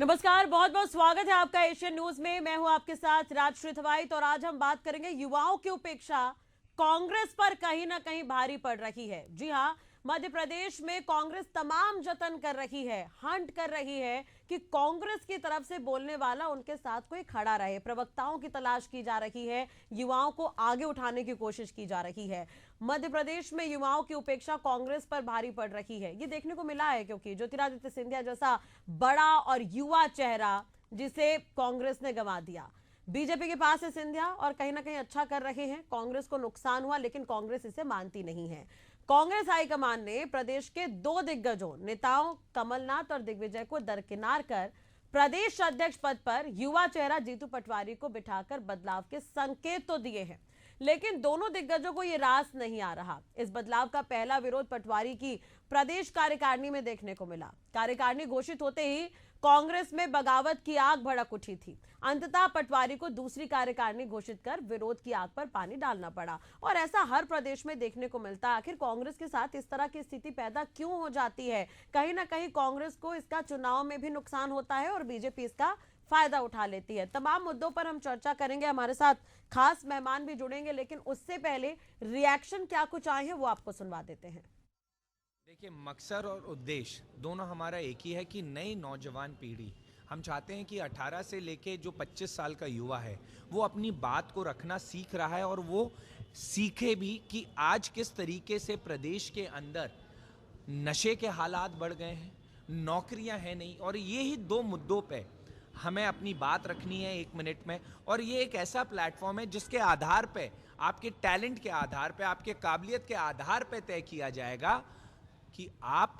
नमस्कार, बहुत बहुत स्वागत है आपका एशियन न्यूज में। मैं हूं आपके साथ राजश्री थवाइट और आज हम बात करेंगे युवाओं की उपेक्षा कांग्रेस पर कहीं ना कहीं भारी पड़ रही है। जी हां, मध्य प्रदेश में कांग्रेस तमाम जतन कर रही है, हंट कर रही है कि कांग्रेस की तरफ से बोलने वाला उनके साथ कोई खड़ा रहे। प्रवक्ताओं की तलाश की जा रही है, युवाओं को आगे उठाने की कोशिश की जा रही है। मध्य प्रदेश में युवाओं की उपेक्षा कांग्रेस पर भारी पड़ रही है, ये देखने को मिला है क्योंकि ज्योतिरादित्य सिंधिया जैसा बड़ा और युवा चेहरा जिसे कांग्रेस ने गंवा दिया। बीजेपी के पास है सिंधिया और कहीं ना कहीं अच्छा कर रहे हैं, कांग्रेस को नुकसान हुआ लेकिन कांग्रेस इसे मानती नहीं है। कांग्रेस हाईकमान ने प्रदेश के दो दिग्गजों नेताओं कमलनाथ और दिग्विजय को दरकिनार कर प्रदेश अध्यक्ष पद पर युवा चेहरा जीतू पटवारी को बिठाकर बदलाव के संकेत तो दिए हैं, लेकिन दोनों दिग्गजों को यह रास नहीं आ रहा। इस बदलाव का पहला विरोध पटवारी की प्रदेश कार्यकारिणी में देखने को मिला। कार्यकारिणी घोषित होते ही कांग्रेस में बगावत की आग भड़क उठी थी। अंततः पटवारी को दूसरी कार्यकारिणी घोषित कर विरोध की आग पर पानी डालना पड़ा और ऐसा हर प्रदेश में देखने को मिलता है। आखिर कांग्रेस के साथ इस तरह की स्थिति पैदा क्यों हो जाती है? कहीं ना कहीं कांग्रेस को इसका चुनाव में भी नुकसान होता है और बीजेपी इसका फायदा उठा लेती है। तमाम मुद्दों पर हम चर्चा करेंगे, हमारे साथ खास मेहमान भी जुड़ेंगे, लेकिन उससे पहले रिएक्शन क्या कुछ आए हैं वो आपको सुनवा देते हैं। देखिए, मकसद और उद्देश्य दोनों हमारा एक ही है कि नई नौजवान पीढ़ी, हम चाहते हैं कि 18 से लेके जो 25 साल का युवा है वो अपनी बात को रखना सीख रहा है और वो सीखे भी कि आज किस तरीके से प्रदेश के अंदर नशे के हालात बढ़ गए हैं, नौकरियां हैं नहीं, और ये ही दो मुद्दों पे हमें अपनी बात रखनी है 1 मिनट में। और ये एक ऐसा प्लेटफॉर्म है जिसके आधार पे, आपके टैलेंट के आधार पे, आपके काबिलियत के आधार पे तय किया जाएगा कि आप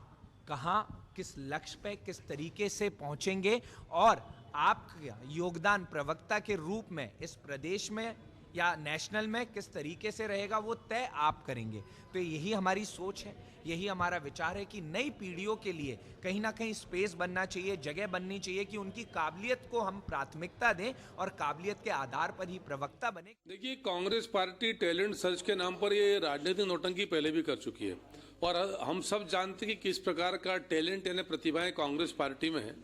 कहां, किस लक्ष्य पे, किस तरीके से पहुंचेंगे और आपका योगदान प्रवक्ता के रूप में इस प्रदेश में या नेशनल में किस तरीके से रहेगा वो तय आप करेंगे। तो यही हमारी सोच है, यही हमारा विचार है कि नई पीढ़ियों के लिए कहीं ना कहीं स्पेस बनना चाहिए, जगह बननी चाहिए कि उनकी काबिलियत को हम प्राथमिकता दें और काबिलियत के आधार पर ही प्रवक्ता बने। देखिए, कांग्रेस पार्टी टैलेंट सर्च के नाम पर ये राजनीतिक नौटंकी पहले भी कर चुकी है और हम सब जानते हैं कि किस प्रकार का टैलेंट यानी प्रतिभाएं कांग्रेस पार्टी में है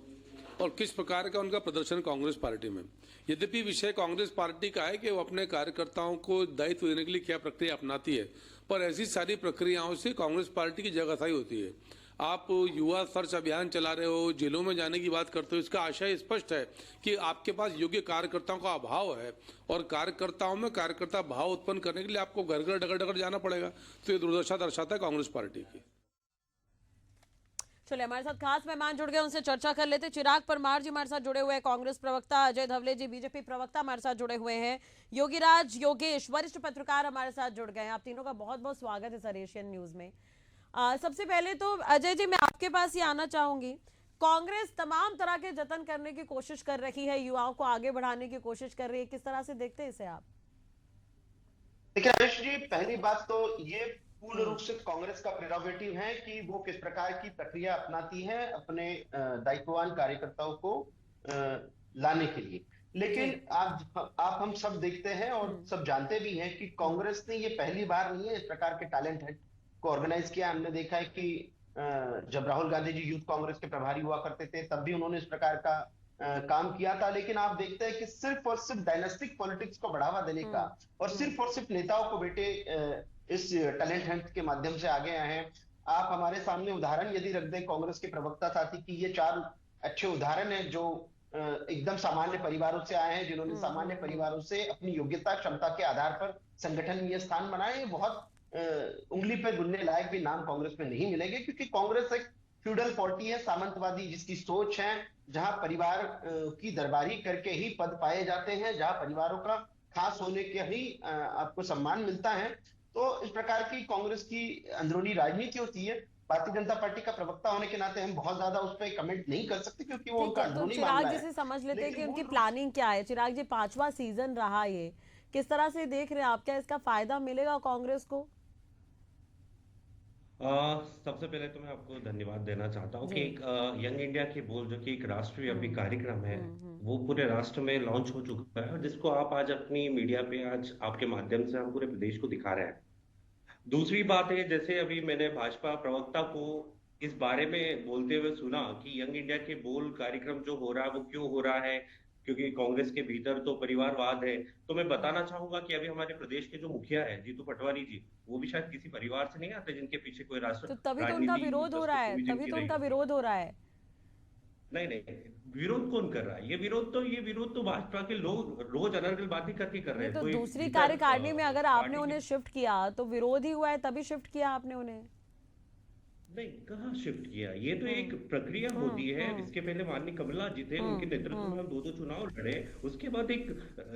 और किस प्रकार का उनका प्रदर्शन कांग्रेस पार्टी में। यद्यपि विषय कांग्रेस पार्टी का है कि वो अपने कार्यकर्ताओं को दायित्व देने के लिए क्या प्रक्रिया अपनाती है, पर ऐसी सारी प्रक्रियाओं से कांग्रेस पार्टी की जगहसाई होती है। आप युवा सर्च अभियान चला रहे हो, जेलों में जाने की बात करते हो, इसका आशय स्पष्ट है कि आपके पास योग्य कार्यकर्ताओं का अभाव है और कार्यकर्ताओं में कार्यकर्ता भाव उत्पन्न करने के लिए आपको घर घर डगर डगर जाना पड़ेगा। तो ये दुर्दशा दर्शाता है कांग्रेस पार्टी की। चलिए, हमारे साथ खास मेहमान जुड़ गए, उनसे चर्चा कर लेते। चिराग परमार जी हमारे साथ जुड़े हुए हैं, कांग्रेस प्रवक्ता। अजय धवले जी बीजेपी प्रवक्ता हमारे साथ जुड़े हुए हैं। योगीराज योगेश वरिष्ठ पत्रकार हमारे साथ जुड़ गए हैं। आप तीनों का बहुत बहुत स्वागत है सर एशियन न्यूज में। सबसे पहले तो अजय जी, मैं आपके पास ही आना चाहूंगी। कांग्रेस तमाम तरह के जतन करने की कोशिश कर रही है, युवाओं को आगे बढ़ाने की कोशिश कर रही है, किस तरह से देखते हैं इसे आप? देखिए राजेश जी, पहली बात तो ये पूर्ण रूप से कांग्रेस का प्रेरोगेटिव है कि वो किस प्रकार की प्रक्रिया अपनाती है अपने दायित्ववान कार्यकर्ताओं को लाने के लिए। लेकिन आप हम सब देखते हैं और सब जानते भी हैं कि कांग्रेस ने ये पहली बार नहीं है इस प्रकार के टैलेंट हंट को ऑर्गेनाइज किया। हमने देखा है कि जब राहुल गांधी जी यूथ कांग्रेस के प्रभारी हुआ करते थे तब भी उन्होंने इस प्रकार का काम किया था। लेकिन आप देखते हैं कि सिर्फ और सिर्फ डायनेस्टिक पॉलिटिक्स को बढ़ावा देने का और सिर्फ नेताओं को बेटे इस टैलेंट हंट के माध्यम से आगे आए हैं। आप हमारे सामने उदाहरण यदि रख दें कांग्रेस के प्रवक्ता साथी की, ये 4 अच्छे उदाहरण हैं जो एकदम सामान्य परिवारों से आए हैं, जिन्होंने सामान्य परिवारों से अपनी योग्यता क्षमता के आधार पर संगठन में ये स्थान बनाए। बहुत उंगली पर गिनने लायक भी नाम कांग्रेस में नहीं मिलेंगे, क्योंकि कांग्रेस एक फ्यूडल पार्टी है, सामंतवादी जिसकी सोच है, जहां परिवार की दरबारी करके ही पद पाए जाते हैं, जहां परिवारों का खास होने के ही आपको सम्मान मिलता है। तो इस प्रकार की कांग्रेस की अंदरूनी राजनीति होती है। भारतीय जनता पार्टी का प्रवक्ता होने के नाते हम बहुत ज्यादा उस पर कमेंट नहीं कर सकते क्योंकि वो उनका तो अंदरूनी चिराग मामला जी है। से समझ लेते हैं कि लेकिन उनकी वो प्लानिंग क्या है। चिराग जी, 5वां सीजन रहा ये, किस तरह से देख रहे हैं आप? क्या इसका फायदा मिलेगा कांग्रेस को? सबसे पहले तो मैं आपको धन्यवाद देना चाहता हूँ कि जी। एक यंग इंडिया की बोल जो कि एक राष्ट्रव्यापी अभी कार्यक्रम है, हम्म। वो पूरे राष्ट्र में लॉन्च हो चुका है और जिसको आप आज अपनी मीडिया पे, आज आपके माध्यम से हम पूरे प्रदेश को दिखा रहे हैं। दूसरी बात है, जैसे अभी मैंने भाजपा प्रवक्ता को इस बारे में बोलते हुए सुना कि यंग इंडिया के बोल कार्यक्रम जो हो रहा है वो क्यों हो रहा है, क्योंकि कांग्रेस के भीतर तो परिवारवाद है। तो मैं बताना चाहूंगा कि अभी हमारे प्रदेश के जो मुखिया है जीतू पटवारी जी, वो भी शायद किसी परिवार से नहीं आते जिनके पीछे कोई राष्ट्र तो तभी तो उनका राजनीति विरोध हो रहा दस्तक है, हुई तभी जिनकी तो रही उनका होगी। विरोध हो रहा है। नहीं नहीं, विरोध कौन कर रहा है? ये विरोध तो भाजपा के लोग रोज अनर्गल बातें करके कर रहे नहीं हैं। तो कोई दूसरी भीतर कार्यकारिणी में अगर आपने पार्टी उन्हें के शिफ्ट किया तो विरोध ही हुआ है, तभी शिफ्ट किया आपने उन्हें। नहीं, कहाँ शिफ्ट किया? ये तो एक प्रक्रिया होती है। इसके पहले माननीय कमलनाथ जी थे, उनके नेतृत्व में हम दो दो चुनाव लड़े। उसके बाद एक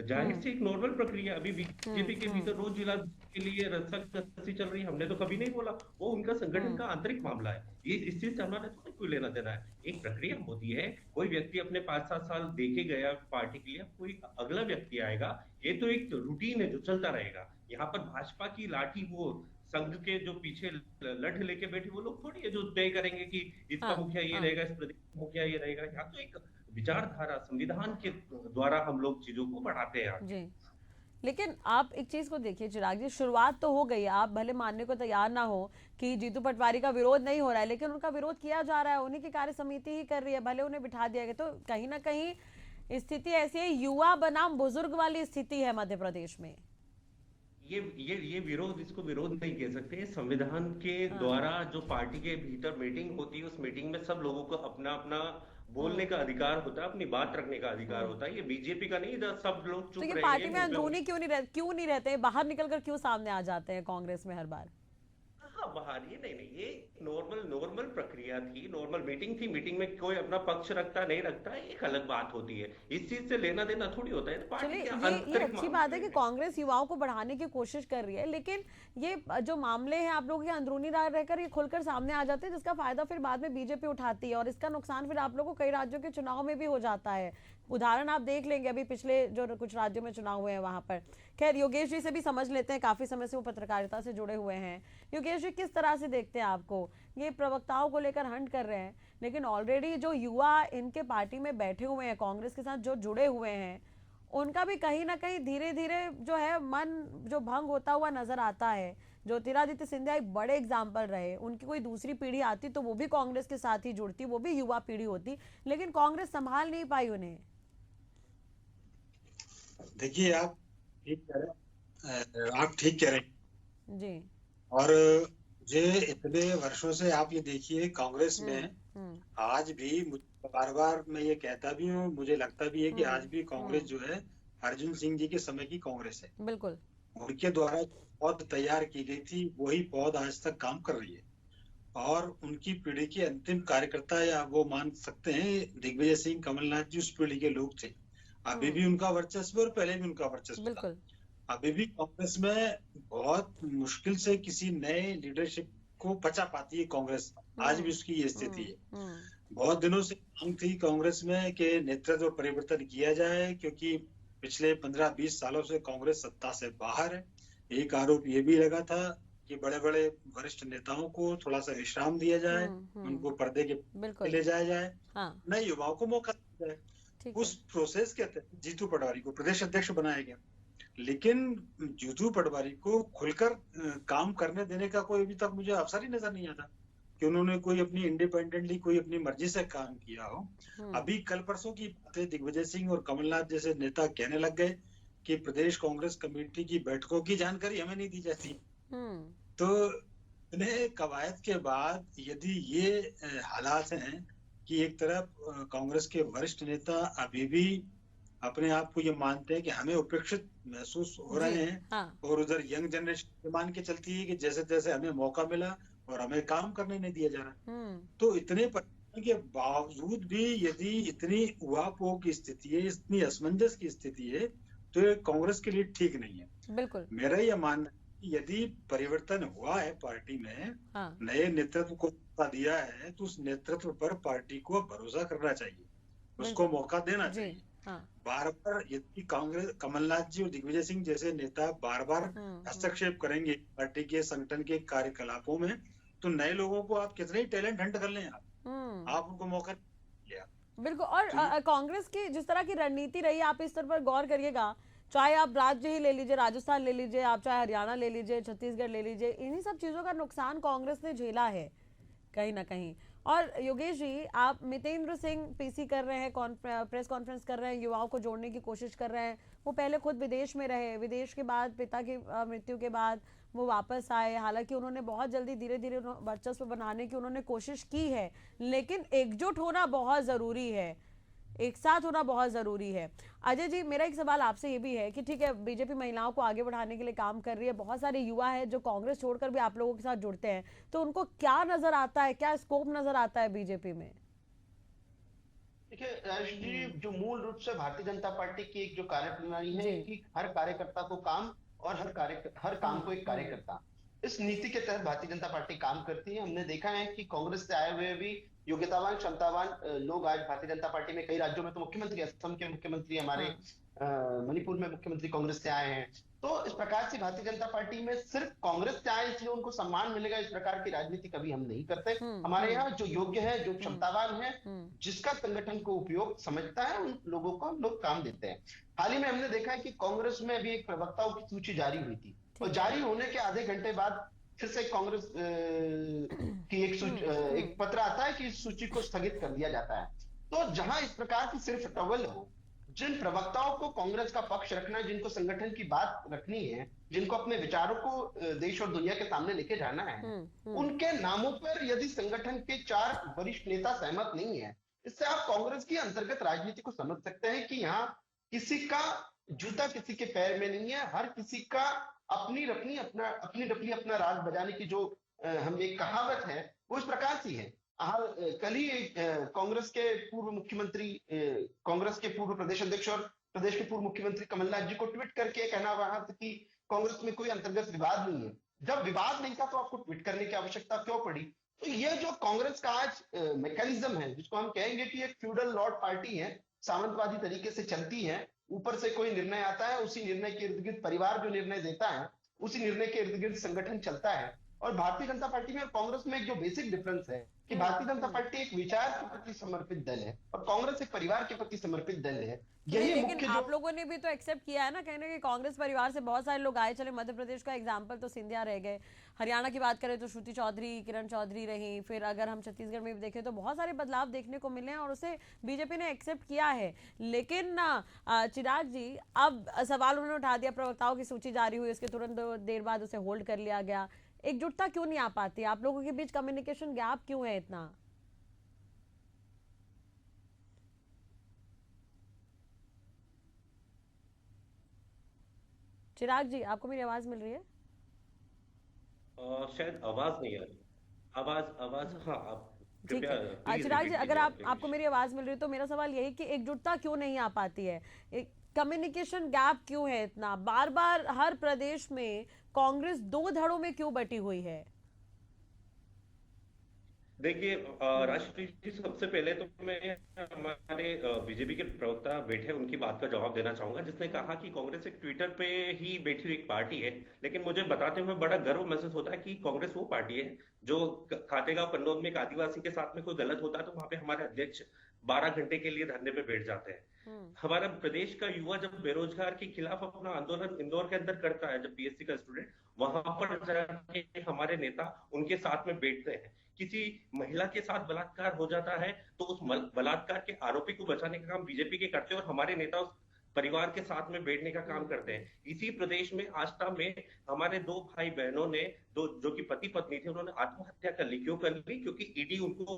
जाहिर से एक नॉर्मल प्रक्रिया। अभी बीजेपी के भीतर रोज जिला के लिए रस्साकसी चल रही है, हमने तो कभी नहीं बोला। वो उनका संगठन का आंतरिक मामला है। ये इस चीज से हमारे थोड़ी कोई लेना देना है। एक प्रक्रिया होती है। कोई व्यक्ति अपने 5-7 साल देके गया पार्टी के लिए, कोई अगला व्यक्ति आएगा। ये तो एक रूटीन है जो चलता रहेगा। यहाँ पर भाजपा की लाठी वो संघ के जो पीछे लठ लेके बैठे वो लोग थोड़ी है जो तय करेंगे कि इसका हाँ, मुखिया ये हाँ। रहेगा, इस प्रदेश का मुखिया ये रहेगा। यहाँ तो एक विचारधारा संविधान के द्वारा हम लोग चीजों को बढ़ाते हैं आगे। जी, लेकिन आप एक चीज को देखिए चिराग जी, शुरुआत तो हो गई है, आप भले मानने को तैयार ना हो कि जीतू पटवारी का विरोध नहीं हो रहा है, लेकिन उनका विरोध किया जा रहा है, उन्हीं की कार्य समिति ही कर रही है, भले उन्हें बिठा दिया गया। तो कहीं ना कहीं स्थिति ऐसी है, युवा बनाम बुजुर्ग वाली स्थिति है मध्य प्रदेश में। ये विरोध, इसको विरोध नहीं कह सकते। ये संविधान के द्वारा जो पार्टी के भीतर मीटिंग होती है, उस मीटिंग में सब लोगों को अपना अपना बोलने का अधिकार होता है, अपनी बात रखने का अधिकार होता है। ये बीजेपी का नहीं, इधर सब लोग तो चुप ये रहेंगे, पार्टी में मुंह पे अंदरूनी क्यों नहीं रहते हैं, बाहर निकलकर क्यों सामने आ जाते हैं कांग्रेस में हर बार? हाँ, बाहर ये नहीं नहीं, ये नॉर्मल प्रक्रिया थी, नॉर्मल मीटिंग थी। मीटिंग में कोई अपना पक्ष रखता नहीं रखता, एक अलग बात होती है। इस चीज से लेना देना थोड़ी होता है। पार्टी चलिए, के ये आंतरिक अच्छी मामले बात है कि हैं। कांग्रेस युवाओं को बढ़ाने की कोशिश कर रही है, लेकिन ये जो मामले हैं आप लोगों के अंदरूनी रहकर ये खुलकर सामने आ जाते हैं, जिसका फायदा फिर बाद में बीजेपी उठाती है, और इसका नुकसान फिर आप लोगों को कई राज्यों के चुनाव में भी हो जाता है। उदाहरण आप देख लेंगे, अभी पिछले जो कुछ राज्यों में चुनाव हुए हैं वहां पर। खैर, योगेश जी से भी समझ लेते हैं, काफी समय से वो पत्रकारिता से जुड़े हुए हैं। योगेश जी, किस तरह से देखते हैं आपको? ये प्रवक्ताओं को लेकर हंट कर रहे हैं, लेकिन ऑलरेडी जो युवा इनके पार्टी में बैठे हुए हैं, कांग्रेस के साथ जो जुड़े हुए हैं, उनका भी कहीं ना कहीं धीरे धीरे जो है मन जो भंग होता हुआ नजर आता है। ज्योतिरादित्य सिंधिया एक बड़े एग्जाम्पल रहे, उनकी कोई दूसरी पीढ़ी आती तो वो भी कांग्रेस के साथ ही जुड़ती, वो भी युवा पीढ़ी होती, लेकिन कांग्रेस संभाल नहीं पाई उन्हें। देखिए, आप ठीक कह रहे हैं, आप ठीक कह रहे हैं। जी। और मुझे इतने वर्षों से आप ये देखिए, कांग्रेस में आज भी बार बार मैं ये कहता भी हूँ, मुझे लगता भी है कि आज भी कांग्रेस जो है अर्जुन सिंह जी के समय की कांग्रेस है। बिल्कुल। उनके द्वारा पौध तैयार की गई थी, वही पौध आज तक काम कर रही है। और उनकी पीढ़ी के अंतिम कार्यकर्ता, या वो मान सकते हैं दिग्विजय सिंह, कमलनाथ जी उस पीढ़ी के लोग थे। अभी भी उनका वर्चस्व और पहले भी उनका वर्चस्व था। बिल्कुल। अभी भी कांग्रेस में बहुत मुश्किल से किसी नए लीडरशिप को बचा पाती है कांग्रेस। आज भी उसकी ये स्थिति है। बहुत दिनों से मांग थी कांग्रेस में कि नेतृत्व परिवर्तन किया जाए, क्योंकि पिछले 15-20 सालों से कांग्रेस सत्ता से बाहर है। एक आरोप ये भी लगा था कि बड़े बड़े वरिष्ठ नेताओं को थोड़ा सा विश्राम दिया जाए, उनको पर्दे के बिल्कुल ले जाया जाए, हाँ, नए युवाओं को मौका दिया जाए। ठीक उस है। प्रोसेस के तहत जीतू पटवारी को प्रदेश अध्यक्ष बनाया गया, लेकिन जीतू पटवारी को खुलकर काम करने देने का कोई अभी तक मुझे अवसर ही नजर नहीं आता कि उन्होंने कोई अपनी इंडिपेंडेंटली कोई अपनी मर्जी से काम किया हो। अभी कल परसों की बातें दिग्विजय सिंह और कमलनाथ जैसे नेता कहने लग गए कि प्रदेश कांग्रेस कमेटी की बैठकों की जानकारी हमें नहीं दी जाती। तो इन्हें कवायद के बाद यदि ये हालात हैं कि एक तरफ कांग्रेस के वरिष्ठ नेता अभी भी अपने आप को ये मानते हैं कि हमें उपेक्षित महसूस हो रहे हैं, हाँ। और उधर यंग जनरेशन मान के चलती है कि जैसे जैसे हमें मौका मिला और हमें काम करने नहीं दिया जा रहा। तो इतने परिवर्तन के बावजूद भी यदि इतनी उहापोह की स्थिति है, इतनी असमंजस की स्थिति है, तो ये कांग्रेस के लिए ठीक नहीं है। बिल्कुल। मेरा यह मानना है कि यदि परिवर्तन हुआ है पार्टी में, हाँ। नए नेतृत्व को मौका दिया है, तो उस नेतृत्व पर पार्टी को भरोसा करना चाहिए, उसको मौका देना चाहिए। हाँ। बार बार यदि कांग्रेस, कमलनाथ जी और दिग्विजय सिंह जैसे नेता बार बार हस्तक्षेप करेंगे पार्टी के संगठन के कार्यकलापों में, तो नए लोगों को आप कितने ही टैलेंट हंट कर लें, आप उनको मौका दिया। बिल्कुल। और कांग्रेस की जिस तरह की रणनीति रही, आप इस पर गौर करिएगा, चाहे आप राज्य ही ले लीजिए, राजस्थान ले लीजिए, आप चाहे हरियाणा ले लीजिए, छत्तीसगढ़ ले लीजिए, इन्हीं सब चीजों का नुकसान कांग्रेस ने झेला है। कहीं ना कहीं। और योगेश जी, आप मितेंद्र सिंह पीसी कर रहे हैं, प्रेस कॉन्फ्रेंस कर रहे हैं, युवाओं को जोड़ने की कोशिश कर रहे हैं। वो पहले खुद विदेश में रहे, विदेश के बाद पिता की मृत्यु के बाद वो वापस आए। हालांकि उन्होंने बहुत जल्दी धीरे धीरे वर्चस्व बनाने की उन्होंने कोशिश की है, लेकिन एकजुट होना बहुत ज़रूरी है, एक साथ होना बहुत ज़रूरी है। अजय जी, मेरा एक सवाल आपसे ये भी है कि ठीक है, बीजेपी महिलाओं को आगे बढ़ाने के लिए काम कर रही है, बहुत सारे युवा हैं जो कांग्रेस छोड़कर भी आप लोगों के साथ जुड़ते हैं, तो उनको क्या नजर आता है, क्या स्कोप नजर आता है बीजेपी में? देखिए राजेश जी, जो मूल रूप से भारतीय जनता पार्टी की एक जो कार्यप्रणाली है कि हर कार्यकर्ता को काम और हर काम को एक कार्यकर्ता, इस नीति के तहत भारतीय जनता पार्टी काम करती है। हमने देखा है कि कांग्रेस से आए हुए भी योग्यतावान क्षमतावान लोग आज भारतीय जनता पार्टी में, कई राज्यों में तो मुख्यमंत्री, असम के मुख्यमंत्री, हमारे मणिपुर में मुख्यमंत्री कांग्रेस से आए हैं। तो इस प्रकार से भारतीय जनता पार्टी में सिर्फ कांग्रेस से आए इसलिए उनको सम्मान मिलेगा, इस प्रकार की राजनीति कभी हम नहीं करते। हमारे यहाँ जो योग्य है, जो क्षमतावान है, जिसका संगठन को उपयोग समझता है, उन लोगों को हम लोग काम देते हैं। हाल ही में हमने देखा है कि कांग्रेस में अभी एक प्रवक्ताओं की सूची जारी हुई थी, और जारी होने के आधे घंटे बाद फिर से कांग्रेस की एक पत्र आता है कि इस सूची को स्थगित कर दिया जाता है। तो जहां इस प्रकार की सिर्फ टवल हो, जिन प्रवक्ताओं को कांग्रेस का पक्ष रखना है, जिनको संगठन की बात रखनी है, जिनको अपने विचारों को देश और दुनिया के सामने लेके जाना है, उनके नामों पर यदि संगठन के 4 वरिष्ठ नेता सहमत नहीं है, इससे आप कांग्रेस की अंतर्गत राजनीति को समझ सकते हैं कि यहाँ किसी का जूता किसी के पैर में नहीं है। हर किसी का अपनी रपनी अपना राज बजाने की जो हम एक कहावत है, वो इस प्रकार से है। कल ही कांग्रेस के पूर्व मुख्यमंत्री, कांग्रेस के पूर्व प्रदेश अध्यक्ष और प्रदेश के पूर्व मुख्यमंत्री कमलनाथ जी को ट्वीट करके कहना रहा था कि कांग्रेस में कोई अंतर्गत विवाद नहीं है। जब विवाद नहीं था तो आपको ट्वीट करने की आवश्यकता क्यों पड़ी? तो ये जो कांग्रेस का आज मैकेनिज्म है, जिसको हम कहेंगे कि एक फ्यूडल लॉर्ड पार्टी है, सामंतवादी तरीके से चलती है, ऊपर से कोई निर्णय आता है, उसी निर्णय के इर्द गिर्द परिवार जो निर्णय देता है, उसी निर्णय के इर्द गिर्द संगठन चलता है। और भारतीय जनता पार्टी में और कांग्रेस में एक जो बेसिक डिफरेंस है कि भारतीय जनता पार्टी एक विचार के प्रति समर्पित दल है और कांग्रेस एक परिवार के प्रति समर्पित दल है। यही लेकिन आप लोगों ने भी तो एक्सेप्ट किया है ना, कहने कि कांग्रेस परिवार से बहुत सारे लोग आए। चले मध्य प्रदेश का एग्जांपल तो सिंधिया रह गए, हरियाणा की बात करें तो श्रुति चौधरी, किरण चौधरी रही, फिर अगर हम छत्तीसगढ़ में भी देखें तो बहुत सारे बदलाव देखने को मिले हैं और उसे बीजेपी ने एक्सेप्ट किया है। लेकिन चिराग जी, अब सवाल उन्होंने उठा दिया, प्रवक्ताओं की सूची जारी हुई, उसके तुरंत देर बाद उसे होल्ड कर लिया गया। एकजुटता क्यों नहीं आ पाती? आप लोगों के बीच कम्युनिकेशन गैप क्यों है इतना? चिराग जी, आपको मेरी आवाज मिल रही है? शायद आवाज नहीं आ रही। आवाज हाँ, आप ठीक कृपया है प्लीज चिराग जी, रिपीट अगर कीजिए आप आपके आपको मेरी आवाज मिल रही है तो मेरा सवाल यही कि एकजुटता क्यों नहीं आ पाती है, कम्युनिकेशन गैप क्यों है इतना? बार बार हर प्रदेश में कांग्रेस 2 धड़ों में क्यों बटी हुई है? देखिए राष्ट्रीय जी, सबसे पहले तो मैं हमारे बीजेपी के प्रवक्ता बैठे उनकी बात का जवाब देना चाहूंगा, जिसने कहा कि कांग्रेस एक ट्विटर पे ही बैठी हुई एक पार्टी है। लेकिन मुझे बताते हुए बड़ा गर्व महसूस होता है कि कांग्रेस वो पार्टी है जो खातेगांव कन्नौज में एक आदिवासी के साथ में कोई गलत होता है तो वहां पे हमारे अध्यक्ष 12 घंटे के लिए धरने पे बैठ जाते हैं। हमारा प्रदेश का युवा जब बेरोजगार के खिलाफ अपना आंदोलन इंदौर के अंदर करता है, जब पीएससी का स्टूडेंट, वहां पर जाके हमारे नेता उनके साथ में बैठते हैं। किसी महिला के साथ बलात्कार हो जाता है तो उस बलात्कार के आरोपी को बचाने का काम बीजेपी के करते हैं और हमारे नेता उस परिवार के साथ में बैठने का काम करते हैं। इसी प्रदेश में आष्टा में हमारे 2 भाई बहनों ने, जो कि पति पत्नी थे, उन्होंने आत्महत्या कर ली। क्यों कर ली? क्योंकि ईडी उनको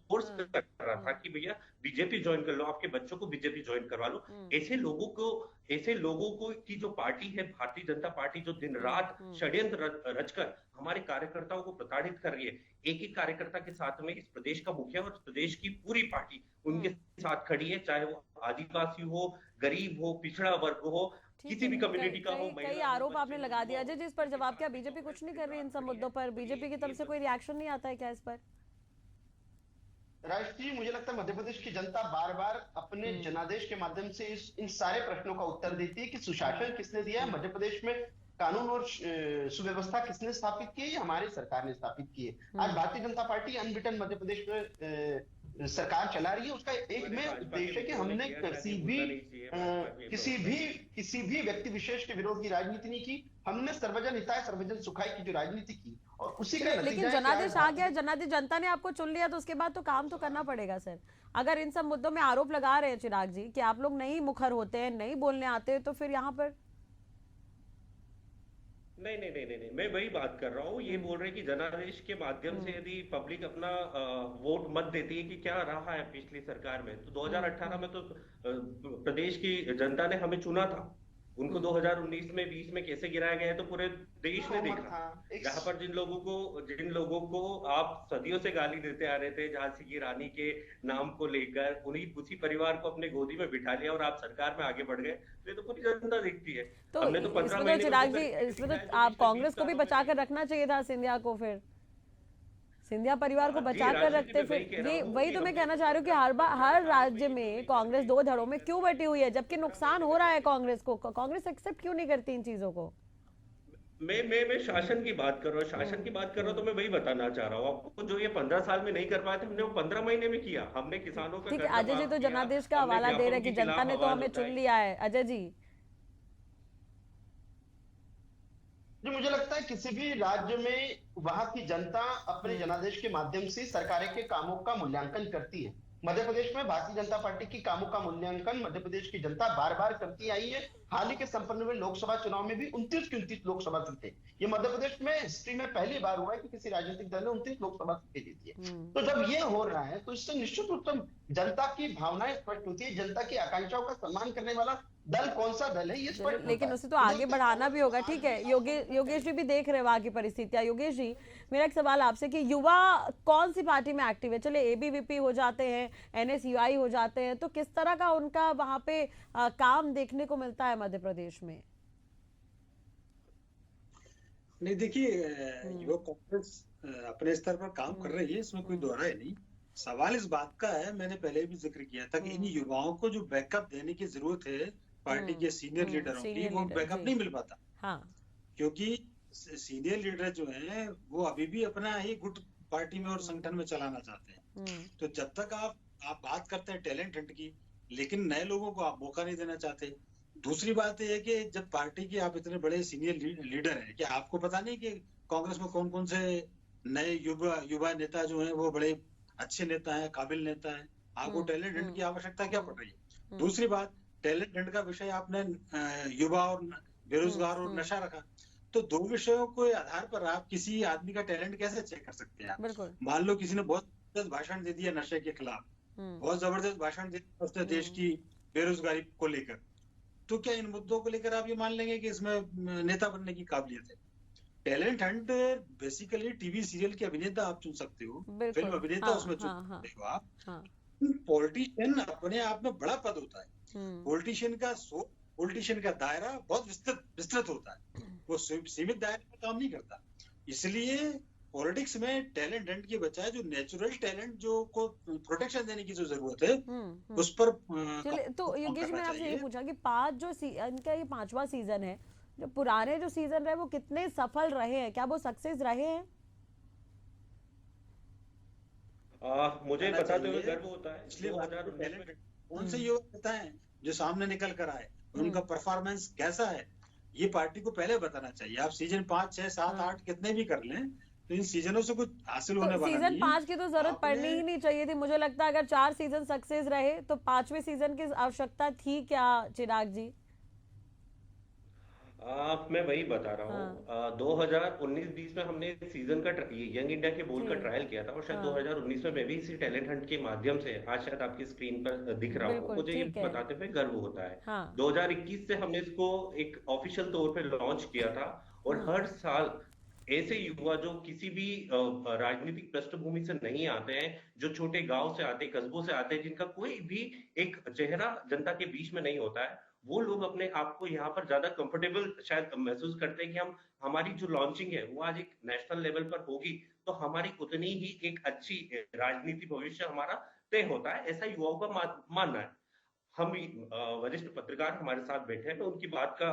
फोर्स कर रहा था कि भैया बीजेपी ज्वाइन कर लो, आपके बच्चों को बीजेपी ज्वाइन करवा लो। ऐसे लोगों को की जो पार्टी है भारतीय जनता पार्टी, जो दिन रात षड्यंत्र रचकर हमारे कार्यकर्ताओं को प्रताड़ित कर रही है, एक एक कार्यकर्ता के साथ में इस प्रदेश का मुखिया और प्रदेश की पूरी पार्टी उनके साथ खड़ी है, चाहे वो आदिवासी हो, गरीब हो, पिछड़ा वर्ग हो, किसी भी कम्युनिटी का हो। कई आरोप आपने लगा दिया अजय जी इस पर जवाब, क्या बीजेपी कुछ नहीं कर रही इन सब मुद्दों पर? बीजेपी की तरफ से कोई रिएक्शन नहीं आता है क्या इस पर? राष्ट्रीय, मुझे लगता है मध्य प्रदेश की जनता बार बार अपने जनादेश के माध्यम से इन सारे प्रश्नों का उत्तर देती है कि सुशासन किसने दिया है, मध्य प्रदेश में कानून और सुव्यवस्था किसने स्थापित की है, ये हमारी सरकार ने स्थापित की है। आज भारतीय जनता पार्टी अनबिटन मध्य प्रदेश में सरकार चला रही है। उसका एक में उद्देश्य है कि हमने किसी भी किसी भी व्यक्ति विशेष के विरोध की राजनीति नहीं की। हमने सर्वजन हिताय सर्वजन सुखाय की जो राजनीति की और उसी का नतीजा लेकिन है कि जनादेश आ आज गया, जनादेश जनता ने आपको चुन लिया तो उसके बाद तो काम तो करना पड़ेगा सर। अगर इन सब मुद्दों में आरोप लगा रहे हैं चिराग जी कि आप लोग नहीं मुखर होते हैं, नहीं बोलने आते हैं, तो फिर यहाँ पर नहीं, मैं वही बात कर रहा हूँ। ये बोल रहे हैं कि जनादेश के माध्यम से यदि पब्लिक अपना वोट मत देती है कि क्या रहा है पिछली सरकार में, तो 2018 में तो प्रदेश की जनता ने हमें चुना था। उनको 2019 में 20 में कैसे गिराया गया है तो पूरे देश ने बहुमत देखा। था। जहां पर जिन लोगों को आप सदियों से गाली देते आ रहे थे झांसी की रानी के नाम को लेकर, उसी परिवार को अपने गोदी में बिठा लिया और आप सरकार में आगे बढ़ गए, तो ये तो पूरी जनता देखती है। तो हमने तो 15 इसमें तो महीने में चिराग तो जी, करके इसमें दिखाया तो जो आप पिछले कांग्रेस 20 को भी सालों में बचा कर नहीं। रखना चाहिए था सिंधिया को। फिर सिंधिया परिवार को जी, बचा कर राजनीति रखते, में फिर वही कह रहा ये हूँ वही कि तो मैं हमने कहना चाह रही हूँ कि हर राज्य में कांग्रेस दो धड़ों में क्यों बटी हुई है, जबकि नुकसान हो रहा है कांग्रेस को। कांग्रेस एक्सेप्ट क्यों नहीं करती इन चीजों को? मैं शासन की बात कर रहा हूँ, शासन की बात कर रहा हूँ, तो मैं वही बताना चाह रहा हूँ आपको। जो ये 15 साल में नहीं कर पाए थे, हमने वो 15 महीने में किया। हमने किसानों का ठीक है, कर्जा अजय जी माफ तो किया, जनादेश का हमने हवाला दे रहे हैं व्यापारियों कि के जनता खिलाफ ने तो आवाज हमें चुन उठाई। लिया है। अजय जी, जो मुझे लगता है किसी भी राज्य में वहां की जनता अपने जनादेश के माध्यम से सरकारें के कामों का मूल्यांकन करती है। मध्य प्रदेश में भारतीय जनता पार्टी की कामों का मूल्यांकन मध्य प्रदेश की जनता बार बार करती आई है। हाल ही के संपन्न हुए लोकसभा चुनाव में भी 29 के 29 लोकसभा सीटें, ये मध्य प्रदेश में हिस्ट्री में पहली बार हुआ है कि किसी राजनीतिक दल ने 29 लोकसभा सीटें जीती है। तो जब ये हो रहा है तो इससे निश्चित रूप से जनता की भावनाएं स्पष्ट होती है। जनता की आकांक्षाओं का सम्मान करने वाला दल कौन सा दल है ये स्पष्ट होता लेकिन है। उसे तो आगे बढ़ाना भी होगा। ठीक है, योगेश जी भी देख रहे वहां की परिस्थितियां। योगेश जी, मेरा एक सवाल आपसे कि युवा कौन सी पार्टी में एक्टिव है? चले एबीवीपी हो जाते हैं, एनएसयूआई हो जाते हैं, तो किस तरह का उनका वहां पे काम देखने को मिलता है मध्य प्रदेश में? नहीं देखिए, युवा कांग्रेस अपने स्तर पर काम कर रही है, इसमें कोई दोहराए नहीं। सवाल इस बात का है, मैंने पहले भी जिक्र किया था कि इन युवाओं को जो बैकअप देने की जरूरत है पार्टी के सीनियर लीडरों की, सीनियर वो लीडर, बैकअप जी। नहीं मिल पाता। हाँ, क्योंकि सीनियर लीडर जो हैं वो अभी भी अपना ही गुट पार्टी में और संगठन में चलाना चाहते हैं। तो जब तक आप बात करते हैं टैलेंट हंट की, लेकिन नए लोगों को आप मौका नहीं देना चाहते। दूसरी बात यह है कि जब पार्टी के आप इतने बड़े सीनियर लीडर हैं, क्या आपको पता नहीं कि कांग्रेस में कौन कौन से नए युवा नेता जो हैं वो बड़े अच्छे नेता हैं, काबिल नेता हैं? आपको टैलेंट हंट की आवश्यकता क्या पड़ रही है? दूसरी बात, टैलेंट हंट का विषय आपने युवा और बेरोजगार और नशा रखा, तो दो विषयों के आधार पर आप किसी आदमी का टैलेंट कैसे चेक कर सकते हैं? बिल्कुल। मान लो किसी ने बहुत जबरदस्त भाषण दे दिया नशे के खिलाफ, बहुत जबरदस्त भाषण दे दिया उसने देश की बेरोजगारी को लेकर, तो क्या इन मुद्दों को लेकर आप ये मान लेंगे कि इसमें नेता बनने की काबिलियत है? Talent Hunt basically TV serial के अभिनेता आप चुन सकते हो, फिल्म अभिनेता उसमें चुन सकते हो आप। पॉलिटिशियन अपने आप में बड़ा पद होता है। पॉलिटिशियन का दायरा बहुत विस्तृत होता है, वो सीमित दायरे में काम नहीं करता। इसलिए पॉलिटिक्स में टैलेंट हंट के बजाय जो नेचुरल टैलेंट जो को प्रोटेक्शन देने की जो जरूरत है, उस पर चलिए, तो योगेश मैंने आपसे ये पूछा कि इनका ये 5वां सीजन है, जो पुराने जो सीजन रहे वो कितने सफल रहे हैं, क्या वो सक्सेस रहे हैं? मुझे बताते हुए गर्व होता है। इसलिए कौन से युवा नेता हैं जो सामने निकल कर आए, उनका परफॉर्मेंस कैसा है, ये पार्टी को पहले बताना चाहिए। आप सीजन 5, 6, 7, 8 कितने भी कर लें, तो इन सीजनों से कुछ हासिल होने वाला नहीं है। सीजन 5 की तो जरूरत पड़नी ही नहीं चाहिए थी। मुझे लगता है अगर 4 सीजन सक्सेस रहे तो 5वें सीजन की आवश्यकता थी क्या, चिराग जी? मैं वही बता रहा हूँ। 2019-20 में हमने सीजन का यंग इंडिया के बोल का ट्रायल किया था, और शायद 2019 में मैं भी इसी टैलेंट हंट के माध्यम से आज शायद आपकी स्क्रीन पर दिख रहा हूँ, मुझे ये बताते हुए गर्व होता है। 2021 से हमने इसको एक ऑफिशियल तौर पे लॉन्च किया था, और हर साल ऐसे युवा जो किसी भी राजनीतिक पृष्ठभूमि से नहीं आते हैं, जो छोटे गांव से आते, कस्बों से आते हैं, जिनका कोई भी एक चेहरा जनता के बीच में नहीं होता है, वो लोग अपने आप को यहाँ पर ज्यादा कंफर्टेबल शायद महसूस करते हैं कि हमारी जो लॉन्चिंग है वो आज एक नेशनल लेवल पर होगी, तो हमारी उतनी ही एक अच्छी राजनीति भविष्य हमारा तय होता है, ऐसा युवाओं का मानना है। हम वरिष्ठ पत्रकार हमारे साथ बैठे हैं, मैं उनकी बात का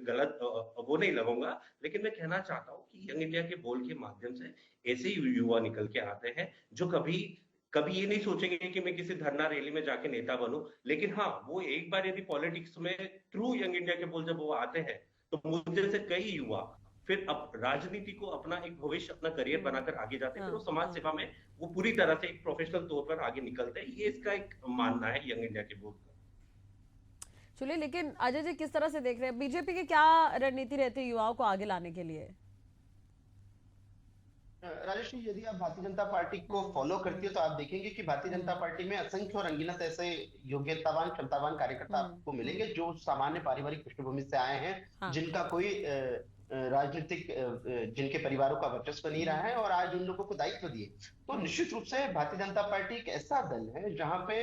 गलत वो नहीं लगाऊंगा, लेकिन मैं कहना चाहता हूँ कि यंग इंडिया के बोल के माध्यम से ऐसे युवा निकल के आते हैं जो कभी कभी ये नहीं सोचेंगे कि मैं किसी धरना रैली में जाके नेता बनूं। लेकिन हाँ, वो एक बार यदि पॉलिटिक्स में थ्रू यंग इंडिया के बोल जब वो आते हैं, तो मुझे से कई युवा फिर अब राजनीति को अपना एक भविष्य, अपना करियर बनाकर आगे जाते हैं। फिर वो समाज सेवा में वो पूरी तरह से एक प्रोफेशनल तौर पर आगे निकलते हैं। ये इसका एक मानना है यंग इंडिया के बोर्ड का। चलिए, लेकिन अजय जी किस तरह से देख रहे हैं, बीजेपी की क्या रणनीति रहती है युवाओं को आगे लाने के लिए? राजेश जी, यदि आप भारतीय जनता पार्टी को फॉलो करती है तो आप देखेंगे कि भारतीय जनता पार्टी में असंख्य और अनगिनत ऐसे योग्यतावान क्षमतावान कार्यकर्ता आपको मिलेंगे जो सामान्य पारिवारिक पृष्ठभूमि से आए हैं, हाँ। जिनका कोई राजनीतिक जिनके परिवारों का वर्चस्व नहीं रहा है और आज उन लोगों को दायित्व दिए। तो निश्चित रूप से भारतीय जनता पार्टी एक ऐसा दल है जहां पे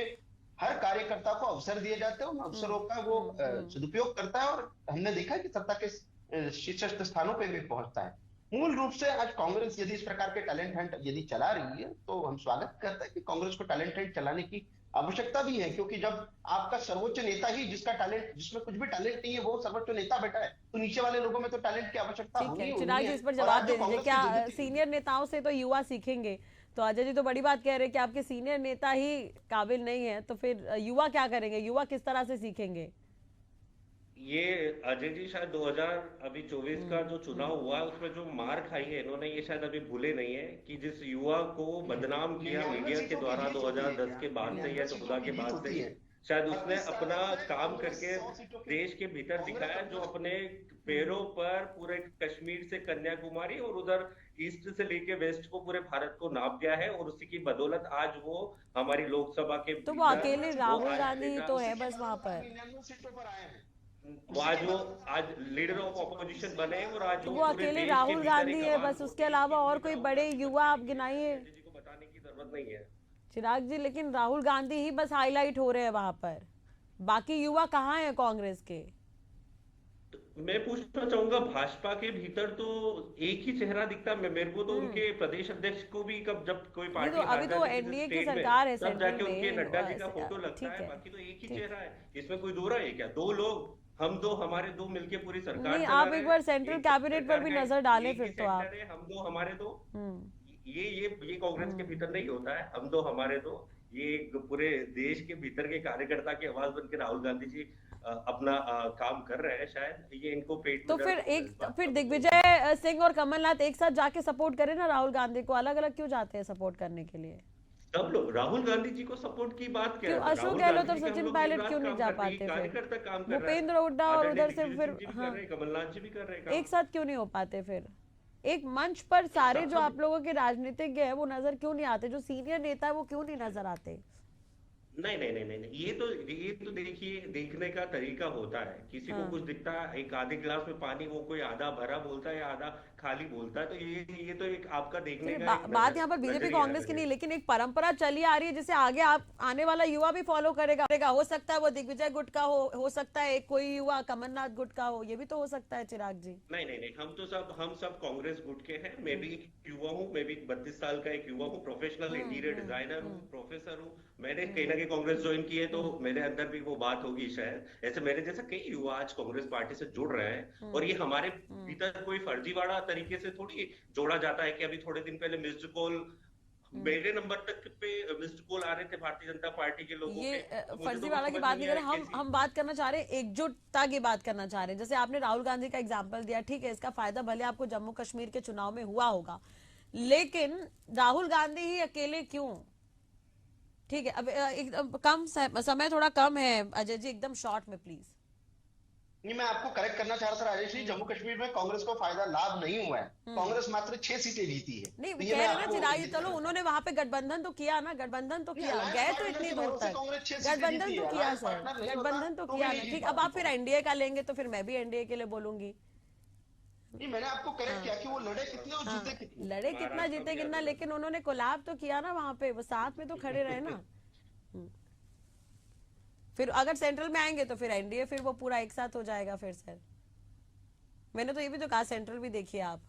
हर कार्यकर्ता को अवसर दिए जाते हैं, उन अवसरों का वो सदुपयोग करता है और हमने देखा है कि सत्ता के शीर्ष स्थानों पे भी पहुंचता है। मूल रूप से आज कांग्रेस यदि इस प्रकार के टैलेंट हंट यदि चला रही है तो हम स्वागत करते हैं कि कांग्रेस को टैलेंट हंट चलाने की आवश्यकता भी है, क्योंकि जब आपका सर्वोच्च नेता ही जिसका टैलेंट, जिसमें कुछ भी टैलेंट नहीं है, वो सर्वोच्च नेता बैठा है, तो नीचे वाले लोगों में तो टैलेंट की आवश्यकता ठीक होगी है ही चिराग जी, है। इस पर और जवाब आज दे जो दीजिए, कांग्रेस क्या की सीनियर नेताओं से तो युवा सीखेंगे? तो अजय जी तो बड़ी बात कह रहे हैं कि आपके सीनियर नेता ही काबिल नहीं है, तो फिर युवा क्या करेंगे? युवा किस तरह से सीखेंगे? ये अजय जी शायद 2024 का जो चुनाव हुआ उसमें जो मार खाई है इन्होंने, ये शायद अभी भूले नहीं है कि जिस युवा को बदनाम किया मीडिया के द्वारा 2010 के बाद से या 14 के बाद से, शायद उसने अपना काम करके देश के भीतर दिखाया, जो अपने पैरों पर पूरे कश्मीर से कन्याकुमारी और उधर ईस्ट से लेके वेस्ट को पूरे भारत को नाप दिया है। और उसी की बदौलत आज वो हमारी लोकसभा के तो वो अकेले राहुल गांधी ही तो है बस वहां पर, वो आज लीडर ऑफ ऑपोजिशन बने और आज तो वो अकेले राहुल गांधी है बस, उसके अलावा और कोई बड़े युवा आप गिनाइए? जी को बताने की जरूरत नहीं है चिराग जी, लेकिन राहुल गांधी ही बस हाईलाइट हो रहे हैं वहां पर, बाकी युवा कहाँ हैं कांग्रेस के? तो मैं पूछना चाहूंगा, भाजपा के भीतर तो एक ही चेहरा दिखता है मेरे को, तो उनके प्रदेश अध्यक्ष को भी कब जब कोई पार्टी तो अभी तो एनडीए की सरकार है तब जाके उनके सेंट्रल नड्डा जी का में, फोटो लगता ठीक है, है, बाकी तो एक ही चेहरा है। इसमें कोई दो राय है क्या? दो लोग, हम दो हमारे दो मिलके पूरी सरकार नहीं, चला आप रहे एक हैं, बार सेंट्रल कैबिनेट पर भी सरकार नजर है, डालें एक ही फिर तो आप। सेक्टर है, हम दो हमारे दो, ये कांग्रेस के भीतर नहीं होता है, हम दो हमारे दो। ये एक पूरे देश के भीतर के कार्यकर्ता की आवाज बनकर राहुल गांधी जी अपना काम कर रहे हैं। शायद ये इनको पेट तो में फिर दर्द होता है एक इस बात फिर का। दिग्विजय सिंह और कमलनाथ एक साथ जाके सपोर्ट करें ना राहुल गांधी को, अलग अलग क्यों जाते हैं सपोर्ट करने के लिए? सब लोग राहुल गांधी जी को सपोर्ट की बात क्या क्यों है? अशोक राहुल गहलोत गांधी और जी का हम सचिन लोग पायलट दिन क्यों रात नहीं काम जा करते हैं, पाते? फिर कार्यकर्ता काम कर रहा है, भूपेंद्र हुड्डा और आदरणीय उधर से दिग्विजय फिर सिंह जी भी कर हाँ रहे हैं, कमलनाथ जी भी कर रहे हैं काम। एक साथ क्यों नहीं हो पाते? फिर एक मंच पर सारे जो आप लोगों के राजनीतिज्ञ हैं वो नजर क्यों नहीं आते? जो सीनियर नेता है वो क्यों नहीं नजर आते? नहीं नहीं नहीं नहीं, ये तो देखिए, देखने का तरीका होता है। किसी को कुछ दिखता है, एक आधे गिलास में पानी वो कोई आधा भरा बोलता है या आधा खाली बोलता है, तो ये तो एक आपका देखने का एक बात यहाँ पर बीजेपी नजरिया कांग्रेस की है। नहीं, लेकिन एक परंपरा चली आ रही है जिसे आगे आप आने वाला युवा भी फॉलो करेगा। हो सकता है वो दिग्विजय गुट का हो सकता है एक कोई युवा कमलनाथ गुट का हो, ये भी तो हो सकता है चिराग जी। नहीं नहीं नहीं, हम सब कांग्रेस गुट के हैं। मैं भी युवा हूँ, मैं भी 32 साल का एक युवा हूँ, प्रोफेशनल इंटीरियर डिजाइनर हूँ, प्रोफेसर हूँ। मैंने कहीं ना कहीं कांग्रेस ज्वाइन की है, तो मेरे अंदर भी वो बात होगी शायद। ऐसे मेरे जैसा कई युवा आज कांग्रेस पार्टी से जुड़ रहे हैं, और ये हमारे भीतर कोई फर्जीवाड़ा तरीके से थोड़ी जोड़ा जाता है कि अभी थोड़े दिन पहले मिस्ड कॉल मेरे नंबर तक पे मिस्ड कॉल आ रहे थे भारतीय जनता पार्टी के लोगों ये के। तो मुझे फर्जीवाड़ा तो की समझ बात नहीं नहीं कर रहे, आया कैसी- हम बात करना चाह रहे हैं एकजुटता की बात करना चाह रहे हैं। जैसे आपने राहुल गांधी का एग्जाम्पल दिया, ठीक है, इसका फायदा भले आपको जम्मू कश्मीर के चुनाव में हुआ होगा, लेकिन राहुल गांधी ही अकेले क्यों? ठीक है, अब एकदम कम समय थोड़ा कम है अजय जी, एकदम शॉर्ट में प्लीज। नहीं, मैं आपको करेक्ट करना चाह रहा था राजेश जी, जम्मू कश्मीर में कांग्रेस को फायदा लाभ नहीं हुआ है। कांग्रेस मात्र 6 सीटें जीती है। नहीं तो ये कह मैं रहे ना आपको चिराग, दिखा चलो रहा हूं। उन्होंने वहां पे गठबंधन तो किया ना, गठबंधन तो किया, Alliance गए तो partner इतनी के दूर भरोसे तक, कांग्रेस 6 सीटें गठबंधन जीती तो है। किया Alliance सर, partner नहीं होता, गठबंधन तो तो किया मैं ना। यही ठीक, बात अब आप फिर बोल रहा एनडीए का लेंगे तो फिर मैं भी एनडीए के लिए बोलूंगी। हूं। नहीं, मैंने आपको करेक्ट किया कि वो लड़े कितने और जीते कितने। लड़े कितना जीते कितना, लेकिन उन्होंने कोलैब तो किया ना वहां पे, वो साथ में तो खड़े रहे ना। फिर अगर सेंट्रल में आएंगे तो फिर एनडीए, फिर वो पूरा एक साथ हो जाएगा फिर सर। मैंने तो ये भी तो कहा सेंट्रल भी देखिए आप।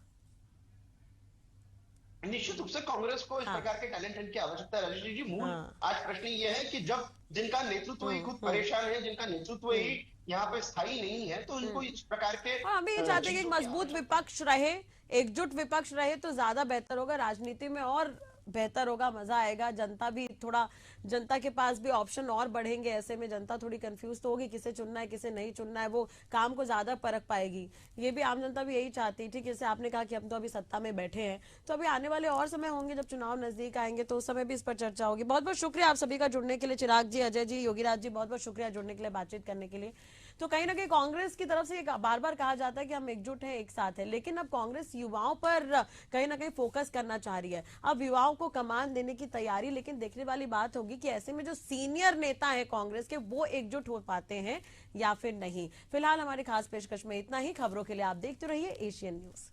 निश्चित रूप से कांग्रेस को इस प्रकार के टैलेंट हंट की आवश्यकता है राजेश जी। मूल हाँ। आज प्रश्न ये है कि जब जिनका नेतृत्व ही खुद परेशान है, जिनका नेतृत्व ही यहाँ पे स्थायी नहीं है, तो इनको इस प्रकार के और हम भी ये चाहते हैं कि एक मजबूत विपक्ष रहे, एकजुट विपक्ष रहे तो ज्यादा बेहतर होगा, राजनीति में और बेहतर होगा, मजा आएगा। जनता के पास भी ऑप्शन और बढ़ेंगे। ऐसे में जनता थोड़ी कंफ्यूज तो होगी, किसे चुनना है किसे नहीं चुनना है, वो काम को ज्यादा परख पाएगी। ये भी आम जनता भी यही चाहती है। ठीक है, जैसे आपने कहा कि हम तो अभी सत्ता में बैठे हैं, तो अभी आने वाले और समय होंगे जब चुनाव नजदीक आएंगे, तो उस समय भी इस पर चर्चा होगी। बहुत बहुत शुक्रिया आप सभी का जुड़ने के लिए। चिराग जी, अजय जी, योगीराज जी, बहुत बहुत शुक्रिया जुड़ने के लिए, बातचीत करने के लिए। तो कहीं ना कहीं कांग्रेस की तरफ से बार बार कहा जाता है कि हम एकजुट हैं, एक साथ हैं, लेकिन अब कांग्रेस युवाओं पर कहीं ना कहीं फोकस करना चाह रही है। अब युवाओं को कमान देने की तैयारी, लेकिन देखने वाली बात होगी कि ऐसे में जो सीनियर नेता है कांग्रेस के, वो एकजुट हो पाते हैं या फिर नहीं। फिलहाल हमारी खास पेशकश में इतना ही। खबरों के लिए आप देखते रहिए एशियन न्यूज।